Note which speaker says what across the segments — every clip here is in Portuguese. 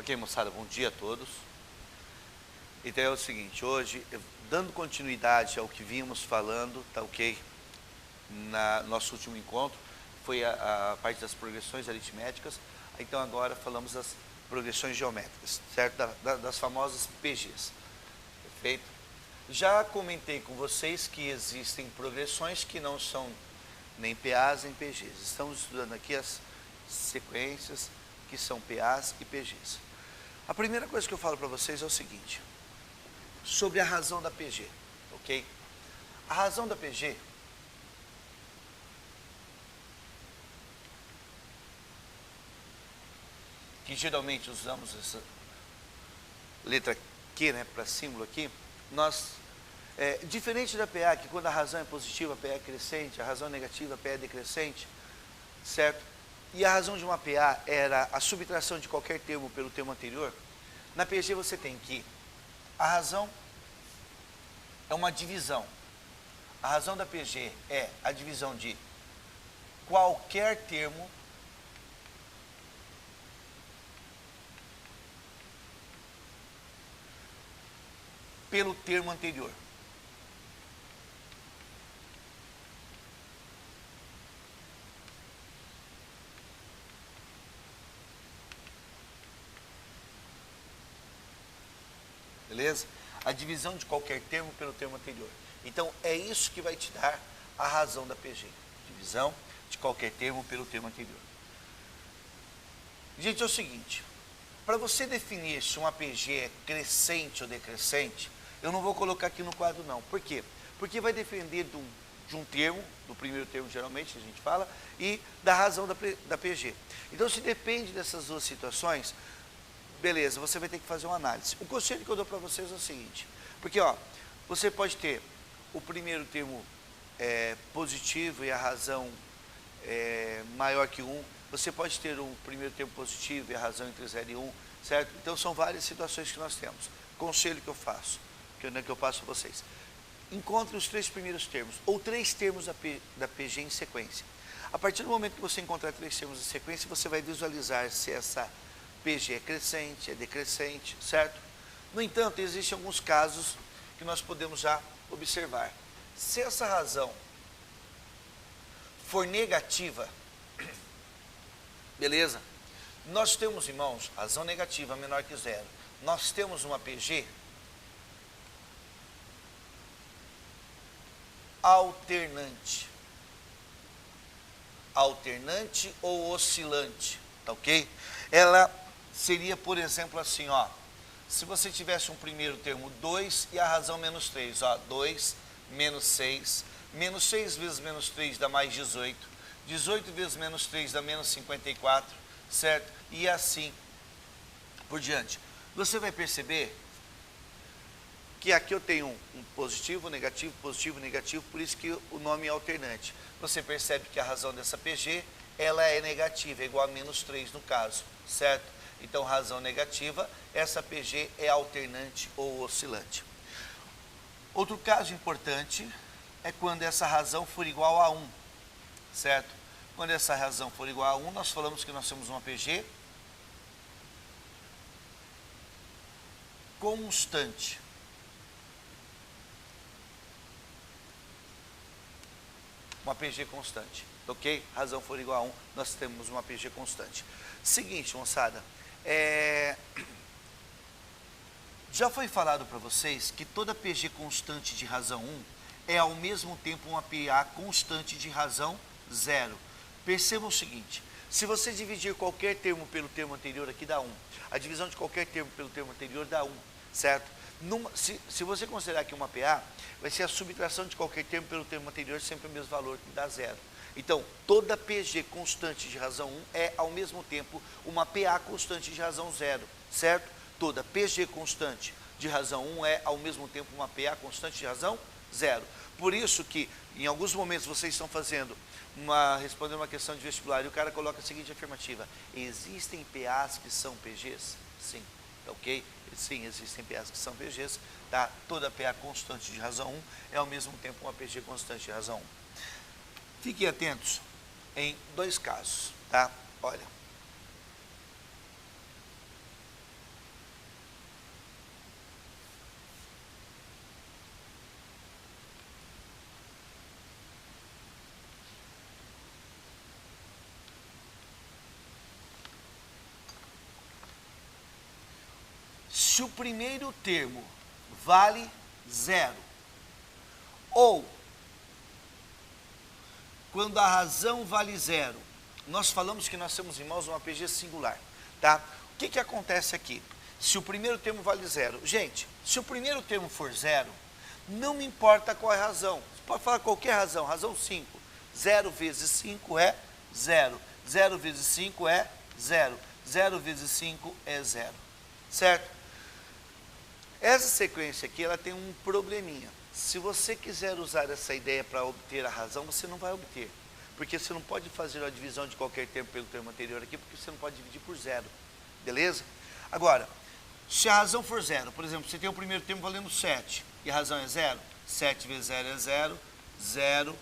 Speaker 1: Ok, moçada, bom dia a todos. Então é o seguinte, hoje, dando continuidade ao que vínhamos falando, tá ok? No nosso último encontro, foi a parte das progressões aritméticas, então agora falamos das progressões geométricas, certo? Das famosas PGs, perfeito? Já comentei com vocês que existem progressões que não são nem PAs nem PGs. Estamos estudando aqui as sequências que são PAs e PGs. A primeira coisa que eu falo para vocês é o seguinte, sobre a razão da PG, ok? A razão da PG que geralmente usamos essa letra Q, né, para símbolo aqui, diferente da PA, que quando a razão é positiva, a PA é crescente, a razão é negativa, a PA é decrescente, certo? E a razão de uma PA era a subtração de qualquer termo pelo termo anterior. Na PG você tem que a razão é uma divisão. A razão da PG é a divisão de qualquer termo pelo termo anterior. Beleza? A divisão de qualquer termo pelo termo anterior. Então, é isso que vai te dar a razão da PG. Divisão de qualquer termo pelo termo anterior. Gente, é o seguinte, para você definir se uma PG é crescente ou decrescente, eu não vou colocar aqui no quadro não. Por quê? Porque vai depender de um termo, do primeiro termo geralmente que a gente fala, e da razão da PG. Então, se depende dessas duas situações, beleza, você vai ter que fazer uma análise. O conselho que eu dou para vocês é o seguinte, porque ó, você pode ter o primeiro termo positivo e a razão maior que 1, você pode ter o primeiro termo positivo e a razão entre 0 e 1, certo? Então são várias situações que nós temos. Conselho que eu faço, que eu passo a vocês. Encontre os 3 primeiros termos, ou 3 termos da PG em sequência. A partir do momento que você encontrar 3 termos em sequência, você vai visualizar se essa PG é crescente, é decrescente, certo? No entanto, existem alguns casos que nós podemos já observar. Se essa razão for negativa, beleza? Nós temos, irmãos, razão negativa menor que 0. Nós temos uma PG alternante. Alternante ou oscilante, tá ok? Ela seria, por exemplo, assim, ó. Se você tivesse um primeiro termo 2 e a razão menos 3, ó, 2 menos 6 vezes menos 3 dá mais 18, 18 vezes menos 3 dá menos 54, certo? E assim por diante. Você vai perceber que aqui eu tenho um positivo, negativo, por isso que o nome é alternante. Você percebe que a razão dessa PG, ela é negativa, é igual a menos 3 no caso, certo? Então, razão negativa, essa PG é alternante ou oscilante. Outro caso importante é quando essa razão for igual a 1, certo? Quando essa razão for igual a 1, nós falamos que nós temos uma PG constante. Uma PG constante, ok? Razão for igual a 1, nós temos uma PG constante. Seguinte, moçada, já foi falado para vocês que toda PG constante de razão 1 é ao mesmo tempo uma PA constante de razão 0. Percebam o seguinte, se você dividir qualquer termo pelo termo anterior, aqui dá 1. A divisão de qualquer termo pelo termo anterior dá 1, certo? Se você considerar que uma PA, vai ser a subtração de qualquer termo pelo termo anterior, sempre o mesmo valor, que dá 0. Então, toda PG constante de razão 1 é, ao mesmo tempo, uma PA constante de razão 0, certo? Toda PG constante de razão 1 é, ao mesmo tempo, uma PA constante de razão 0. Por isso que, em alguns momentos, vocês estão respondendo uma questão de vestibular e o cara coloca a seguinte afirmativa: existem PAs que são PGs? Sim, ok? Sim, existem PAs que são PGs, tá? Toda PA constante de razão 1 é, ao mesmo tempo, uma PG constante de razão 1. Fiquem atentos em 2 casos, tá? Olha. se o primeiro termo vale 0, ou quando a razão vale 0, nós falamos que nós temos, irmãos, uma PG singular, tá? O que acontece aqui? Se o primeiro termo vale 0, gente, se o primeiro termo for 0, não me importa qual é a razão, você pode falar qualquer razão, razão 5, 0 vezes 5 é 0, 0 vezes 5 é 0, 0 vezes 5 é 0, certo? Essa sequência aqui, ela tem um probleminha. Se você quiser usar essa ideia para obter a razão, você não vai obter. Porque você não pode fazer a divisão de qualquer termo pelo termo anterior aqui, porque você não pode dividir por 0. Beleza? Agora, se a razão for 0, por exemplo, você tem o primeiro termo valendo 7, e a razão é 0, 7 vezes 0 é 0, 0,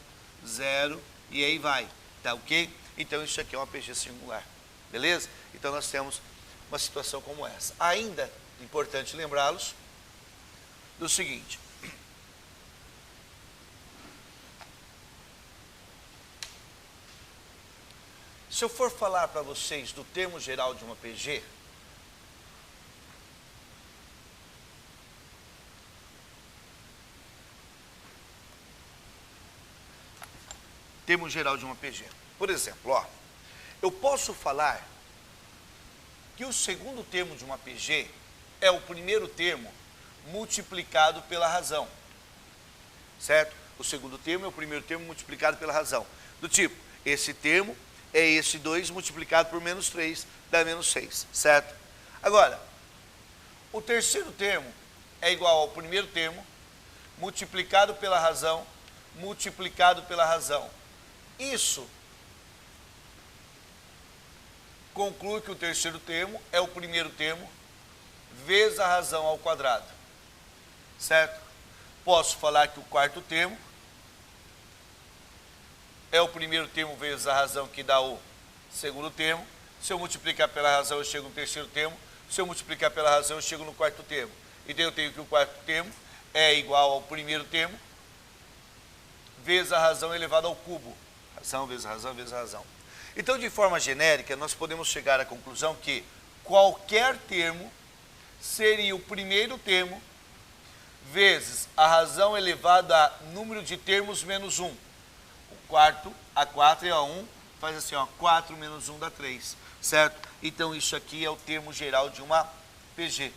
Speaker 1: 0, e aí vai. Tá ok? Então isso aqui é uma PG singular. Beleza? Então nós temos uma situação como essa. Ainda, importante lembrá-los do seguinte. Se eu for falar para vocês do termo geral de uma PG, termo geral de uma PG. Por exemplo, ó, eu posso falar que o segundo termo de uma PG é o primeiro termo multiplicado pela razão, certo? O segundo termo é o primeiro termo multiplicado pela razão. Do tipo, esse termo é esse 2 multiplicado por menos 3, dá menos 6, certo? Agora, o terceiro termo é igual ao primeiro termo multiplicado pela razão, multiplicado pela razão. Isso conclui que o terceiro termo é o primeiro termo vezes a razão ao quadrado, certo? Posso falar que o quarto termo é o primeiro termo vezes a razão que dá o segundo termo. Se eu multiplicar pela razão, eu chego no terceiro termo. Se eu multiplicar pela razão, eu chego no quarto termo. Então eu tenho que o quarto termo é igual ao primeiro termo vezes a razão elevado ao cubo. Razão vezes razão vezes razão. Então, de forma genérica, nós podemos chegar à conclusão que qualquer termo seria o primeiro termo vezes a razão elevada a número de termos menos 1. O quarto, a 4 e a 1, faz assim, ó, 4 menos 1 dá 3, certo? Então, isso aqui é o termo geral de uma PG.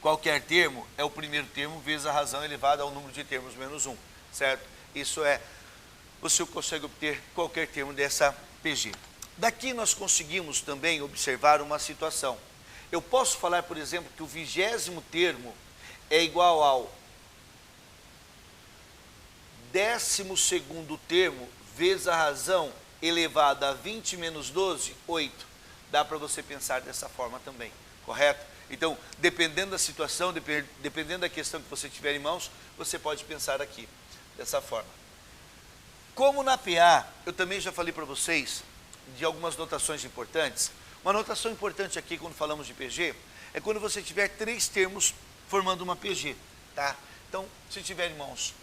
Speaker 1: Qualquer termo é o primeiro termo vezes a razão elevada ao número de termos menos 1, certo? Isso é, você consegue obter qualquer termo dessa PG. Daqui nós conseguimos também observar uma situação. Eu posso falar, por exemplo, que o 20º termo é igual ao 12º termo vezes a razão elevada a 20 menos 12, 8. Dá para você pensar dessa forma também, correto? Então, dependendo da situação, dependendo da questão que você tiver em mãos, você pode pensar aqui, dessa forma. Como na PA, eu também já falei para vocês de algumas notações importantes. Uma notação importante aqui, quando falamos de PG, é quando você tiver 3 termos formando uma PG, tá? Então, se tiver, irmãos,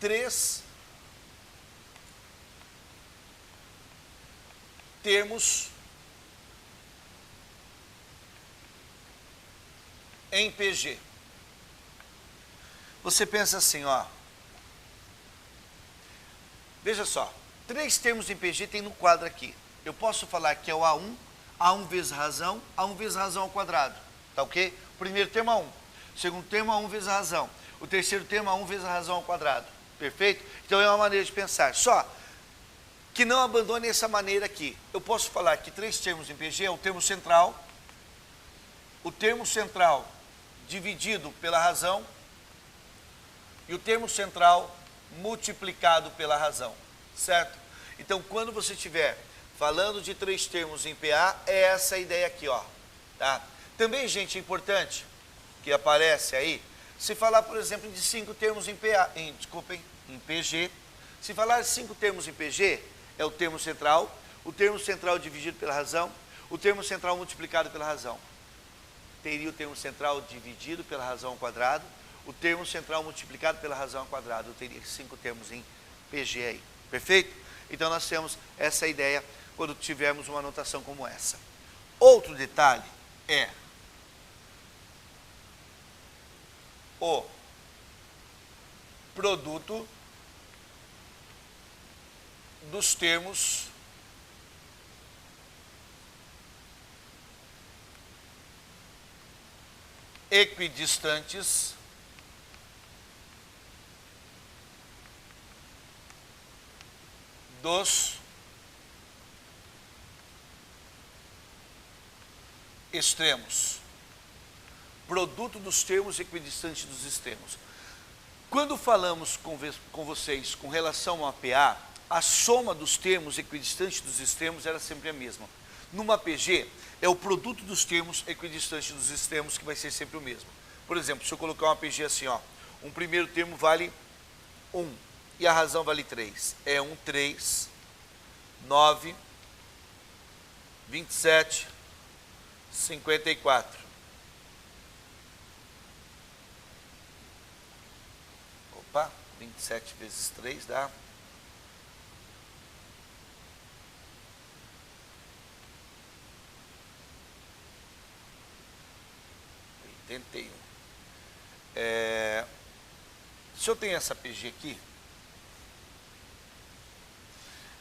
Speaker 1: 3 termos em PG. Você pensa assim, ó. Veja só, 3 termos em PG tem no quadro aqui. Eu posso falar que é o A1 vezes razão, A1 vezes razão ao quadrado. Tá ok? O primeiro termo A1. O segundo termo A1 vezes a razão. O terceiro termo A1 vezes a razão ao quadrado. Perfeito? Então é uma maneira de pensar. Só que não abandone essa maneira aqui. Eu posso falar que 3 termos em PG é o termo central, o termo central dividido pela razão e o termo central multiplicado pela razão, certo? Então, quando você estiver falando de 3 termos em PA, é essa a ideia aqui, ó, tá? Também, gente, importante, que aparece aí, se falar, por exemplo, de 5 termos em PA, em PG, se falar de 5 termos em PG, é o termo central dividido pela razão, o termo central multiplicado pela razão. Teria o termo central dividido pela razão ao quadrado, o termo central multiplicado pela razão ao quadrado. Eu teria 5 termos em PG aí. Perfeito? Então, nós temos essa ideia quando tivermos uma notação como essa. Outro detalhe é o produto dos termos equidistantes dos extremos. Produto dos termos equidistantes dos extremos. Quando falamos com vocês com relação ao APA, a soma dos termos equidistantes dos extremos era sempre a mesma. Numa APG, é o produto dos termos equidistantes dos extremos que vai ser sempre o mesmo. Por exemplo, se eu colocar uma APG assim, ó, um primeiro termo vale 1 e a razão vale 3. É 1, 3, 9, 27, 54. Opa, 27 vezes 3 dá 81. Se eu tenho essa PG aqui,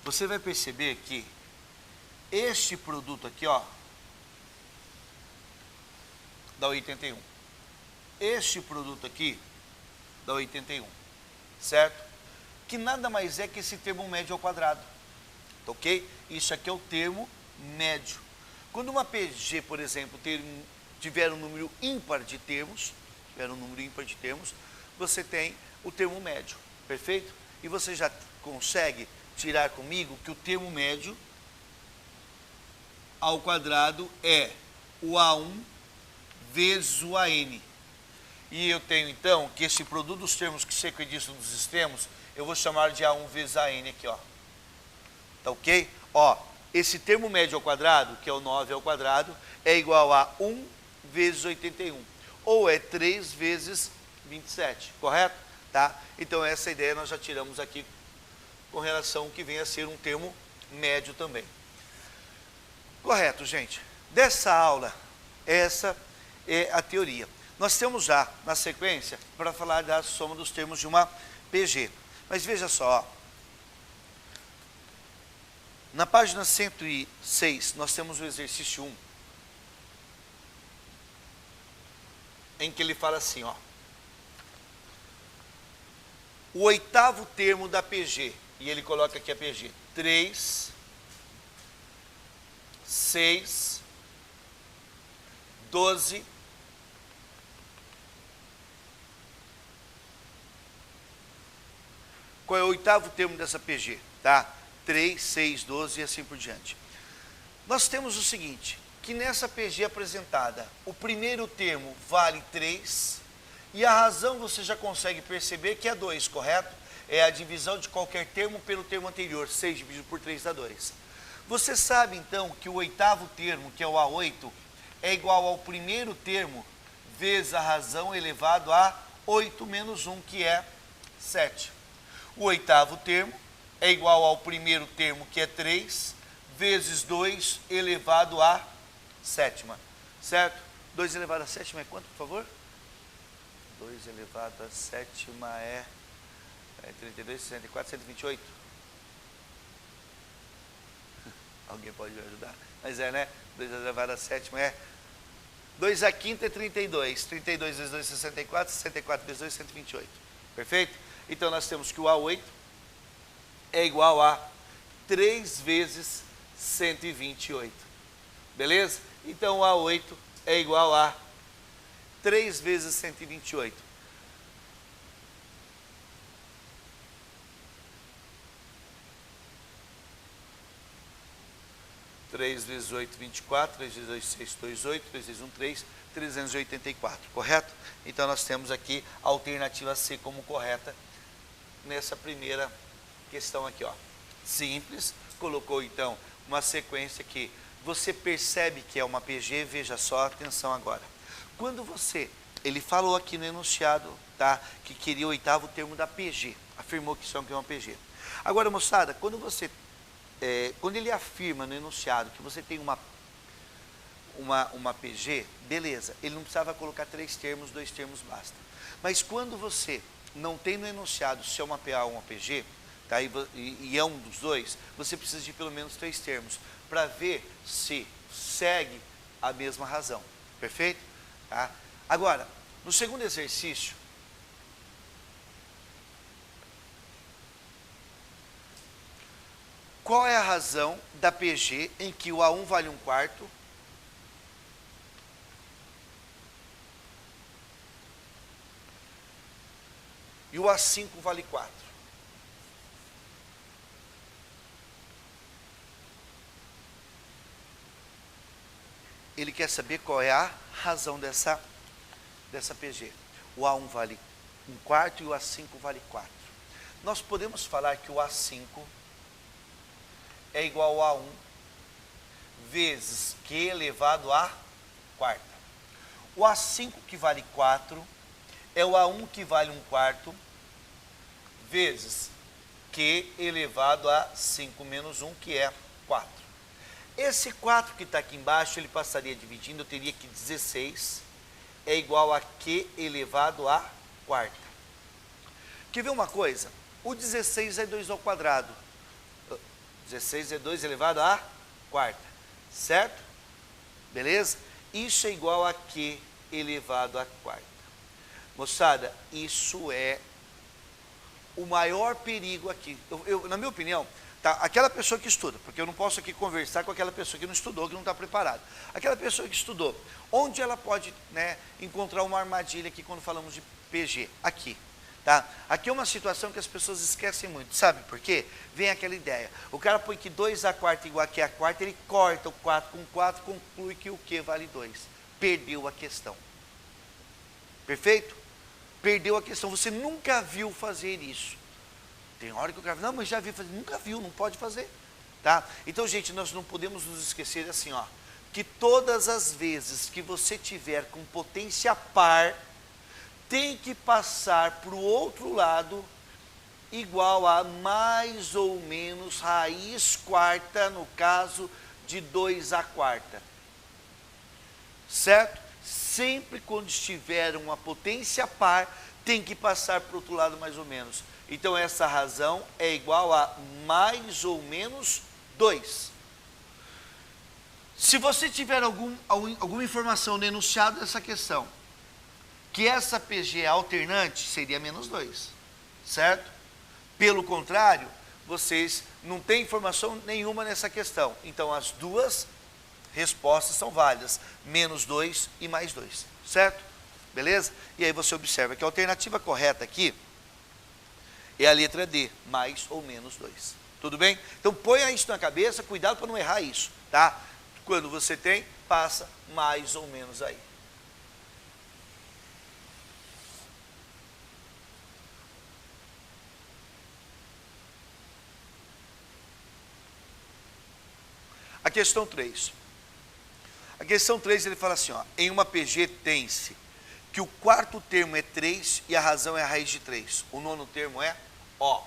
Speaker 1: você vai perceber que este produto aqui, ó, dá 81. Este produto aqui dá 81, certo? Que nada mais é que esse termo médio ao quadrado, ok? Isso aqui é o termo médio. Quando uma PG, por exemplo, tiver um número ímpar de termos, você tem o termo médio, perfeito? E você já consegue tirar comigo que o termo médio ao quadrado é o A1 vezes o AN. E eu tenho então que esse produto dos termos que se equidistam dos extremos, eu vou chamar de A1 vezes AN aqui, ó. Tá ok? Ó, esse termo médio ao quadrado, que é o 9 ao quadrado, é igual a 1 vezes 81, ou é 3 vezes 27, correto? Tá? Então essa ideia nós já tiramos aqui com relação ao que vem a ser um termo médio também. Correto, gente? Dessa aula, essa é a teoria. Nós temos já, na sequência, para falar da soma dos termos de uma PG. Mas veja só, ó. Na página 106, nós temos o exercício 1, em que ele fala assim, ó. O oitavo termo da PG, e ele coloca aqui a PG, 3, 6, 12, qual é o oitavo termo dessa PG, tá? 3, 6, 12 e assim por diante. Nós temos o seguinte, que nessa PG apresentada, o primeiro termo vale 3, e a razão você já consegue perceber que é 2, correto? É a divisão de qualquer termo pelo termo anterior, 6 dividido por 3 dá 2. Você sabe então que o oitavo termo, que é o A8, é igual ao primeiro termo vezes a razão elevado a 8 menos 1, que é 7. O oitavo termo é igual ao primeiro termo, que é 3, vezes 2 elevado a sétima, certo? 2 elevado a sétima é quanto, por favor? 2 elevado a sétima é 32, 64, 128. Alguém pode me ajudar? Mas é, né? 2 elevado a sétima é 2 a quinta é 32. 32 vezes 2, 64. 64 vezes 2, 128. Perfeito? Então, nós temos que o A8 é igual a 3 vezes 128. Beleza? Então, o A8 é igual a 3 vezes 128. Três vezes 8, 24, 3 vezes 2, 6, 2, 8, 3 vezes 1, 3, 384, correto? Então, nós temos aqui a alternativa C como correta nessa primeira questão aqui, ó. Simples, colocou então uma sequência que você percebe que é uma PG, veja só, atenção agora. Quando ele falou aqui no enunciado, tá, que queria o oitavo termo da PG, afirmou que isso é uma PG. Agora, moçada, quando ele afirma no enunciado que você tem uma PG, beleza, ele não precisava colocar 3 termos, 2 termos basta. Mas quando você não tem no enunciado se é uma PA ou uma PG, tá? E é um dos dois, você precisa de pelo menos 3 termos, para ver se segue a mesma razão, perfeito? Tá? Agora, no segundo exercício, qual é a razão da PG em que o A1 vale 1/4 e o A5 vale 4? Ele quer saber qual é a razão dessa PG. O A1 vale 1/4 e o A5 vale 4. Nós podemos falar que o A5 é igual a 1 vezes Q elevado a quarta. O A5 que vale 4 é o A1 que vale 1/4 vezes Q elevado a 5 menos 1, que é 4. Esse 4 que está aqui embaixo, ele passaria dividindo, eu teria que 16 é igual a Q elevado a quarta. Quer ver uma coisa? O 16 é 2 ao quadrado. 16 é 2 elevado a quarta, certo? Beleza? Isso é igual a Q elevado a quarta. Moçada, isso é o maior perigo aqui. Na minha opinião, tá? Aquela pessoa que estuda, porque eu não posso aqui conversar com aquela pessoa que não estudou, que não está preparada. Aquela pessoa que estudou, onde ela pode, né, encontrar uma armadilha aqui quando falamos de PG? Aqui. Tá? Aqui é uma situação que as pessoas esquecem muito, sabe por quê? Vem aquela ideia, o cara põe que 2/4 igual a Q a quarta, ele corta o 4 com 4, conclui que o Q vale 2. Perdeu a questão. Perfeito? Perdeu a questão, você nunca viu fazer isso. Tem hora que o cara fala, não, mas já vi fazer, nunca viu, não pode fazer. Tá? Então, gente, nós não podemos nos esquecer assim, ó, que todas as vezes que você tiver com potência par, tem que passar para o outro lado igual a mais ou menos raiz quarta, no caso de 2/4. Certo? Sempre quando estiver uma potência par, tem que passar para o outro lado mais ou menos. Então essa razão é igual a mais ou menos 2. Se você tiver alguma informação no enunciado dessa questão, que essa PG é alternante, seria menos 2, certo? Pelo contrário, vocês não têm informação nenhuma nessa questão. Então, as duas respostas são válidas, menos 2 e mais 2, certo? Beleza? E aí você observa que a alternativa correta aqui é a letra D, mais ou menos 2. Tudo bem? Então, ponha isso na cabeça, cuidado para não errar isso, tá? Quando você tem, passa mais ou menos aí. A questão 3. A questão 3, ele fala assim, ó, em uma PG tem-se que o quarto termo é 3 e a razão é a raiz de 3. O nono termo é O.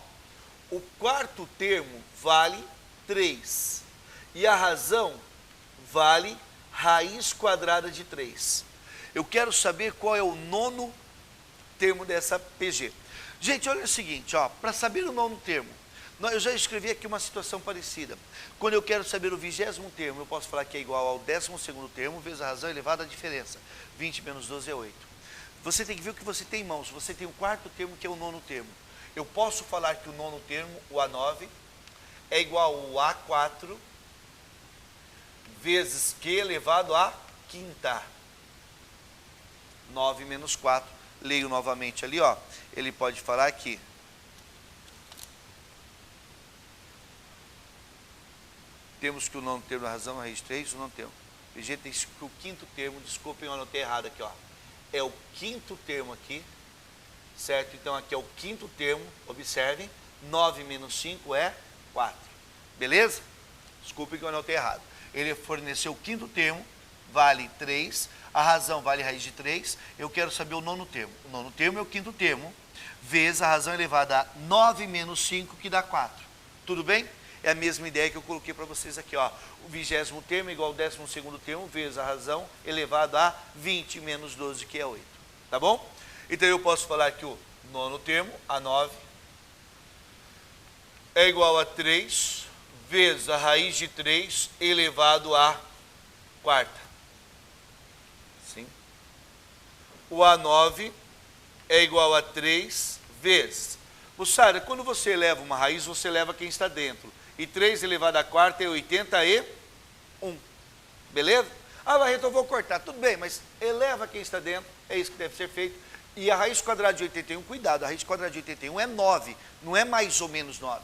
Speaker 1: O quarto termo vale 3 e a razão vale raiz quadrada de 3. Eu quero saber qual é o nono termo dessa PG. Gente, olha o seguinte, ó, para saber o nono termo, eu já escrevi aqui uma situação parecida. Quando eu quero saber o 20º termo, eu posso falar que é igual ao 12º termo, vezes a razão elevada à diferença. 20 menos 12 é 8. Você tem que ver o que você tem em mãos. Você tem o quarto termo, que é o nono termo. Eu posso falar que o nono termo, o A9, é igual ao A4, vezes Q elevado à quinta. 9 menos 4. Leio novamente ali, ó. Ele pode falar que temos que o nono termo da razão, a raiz de 3, o nono termo. PG tem que o quinto termo, desculpem, eu anotei errado aqui, ó. É o quinto termo aqui, certo? Então aqui é o quinto termo, observem, 9 menos 5 é 4. Beleza? Desculpem que eu anotei errado. Ele forneceu o quinto termo, vale 3, a razão vale raiz de 3, eu quero saber o nono termo. O nono termo é o quinto termo, vezes a razão elevada a 9 menos 5, que dá 4. Tudo bem? é a mesma ideia que eu coloquei para vocês aqui, ó. O 20º termo é igual ao 12º termo, vezes a razão, elevado a 20 menos 12, que é 8. Tá bom? Então eu posso falar que o nono termo, a 9, é igual a 3 vezes a raiz de 3 elevado à quarta. Sim. O A9 é igual a 3 vezes. Moçada, quando você eleva uma raiz, você eleva quem está dentro. E 3 elevado à quarta é 81. Beleza? Ah, Barreto, eu vou cortar. Tudo bem, mas eleva quem está dentro. É isso que deve ser feito. E a raiz quadrada de 81, cuidado, a raiz quadrada de 81 é 9. Não é mais ou menos 9.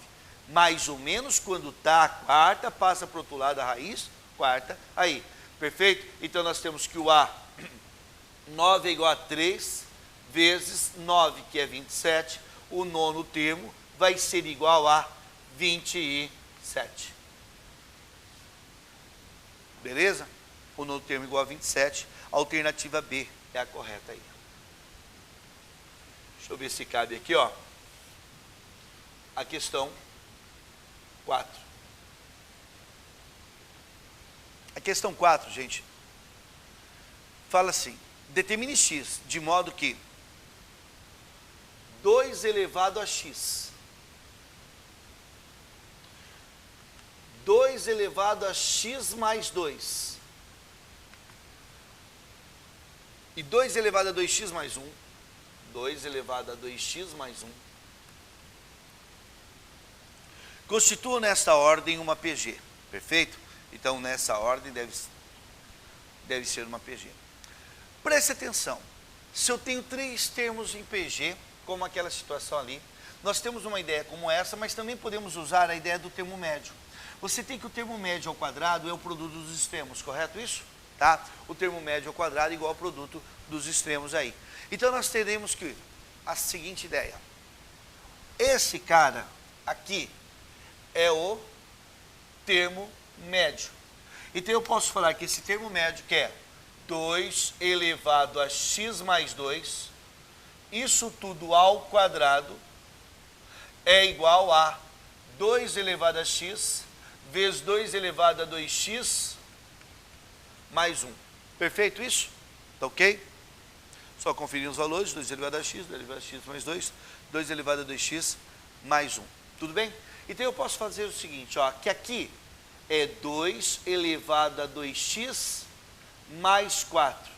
Speaker 1: Mais ou menos quando está a quarta, passa para o outro lado a raiz, quarta, aí. Perfeito? Então nós temos que o A9 é igual a 3 vezes 9, que é 27. O nono termo vai ser igual a 27. Beleza? O nono termo igual a 27. A alternativa B é a correta aí. Deixa eu ver se cabe aqui, ó. A questão 4. A questão 4, gente, fala assim: determine x de modo que 2 elevado a x, 2 elevado a x mais 2, e 2 elevado a 2x mais 1, 2 elevado a 2x mais 1, constituam nesta ordem uma PG, perfeito? Então, nessa ordem deve ser uma PG. Preste atenção, se eu tenho 3 termos em PG, como aquela situação ali, nós temos uma ideia como essa, mas também podemos usar a ideia do termo médio. Você tem que o termo médio ao quadrado é o produto dos extremos, correto isso? Tá? O termo médio ao quadrado é igual ao produto dos extremos aí. Então, nós teremos que a seguinte ideia. Esse cara aqui é o termo médio. Então eu posso falar que esse termo médio, que é 2 elevado a x mais 2, isso tudo ao quadrado, é igual a 2 elevado a x vezes 2 elevado a 2x mais 1. Perfeito isso? Tá ok? Só conferir os valores, 2 elevado a x, 2 elevado a x mais 2, 2 elevado a 2x mais 1. Tudo bem? Então eu posso fazer o seguinte, ó, que aqui é 2 elevado a 2x mais 4.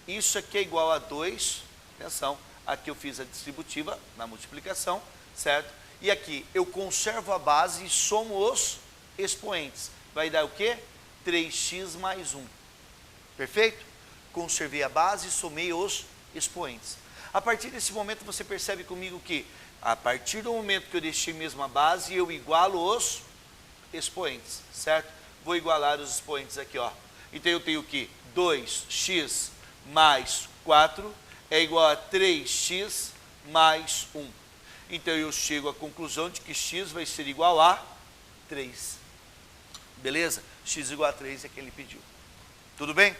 Speaker 1: Isso aqui é igual a 2, atenção, aqui eu fiz a distributiva na multiplicação, certo? E aqui eu conservo a base e somo os expoentes. Vai dar o quê? 3x mais 1. Perfeito? Conservei a base e somei os expoentes. A partir desse momento você percebe comigo que a partir do momento que eu deixei mesmo a base, eu igualo os expoentes, certo? Vou igualar os expoentes aqui, ó. Então eu tenho que 2x mais 4 é igual a 3x mais 1. Então eu chego à conclusão de que x vai ser igual a 3. Beleza? X igual a 3 é que ele pediu. Tudo bem?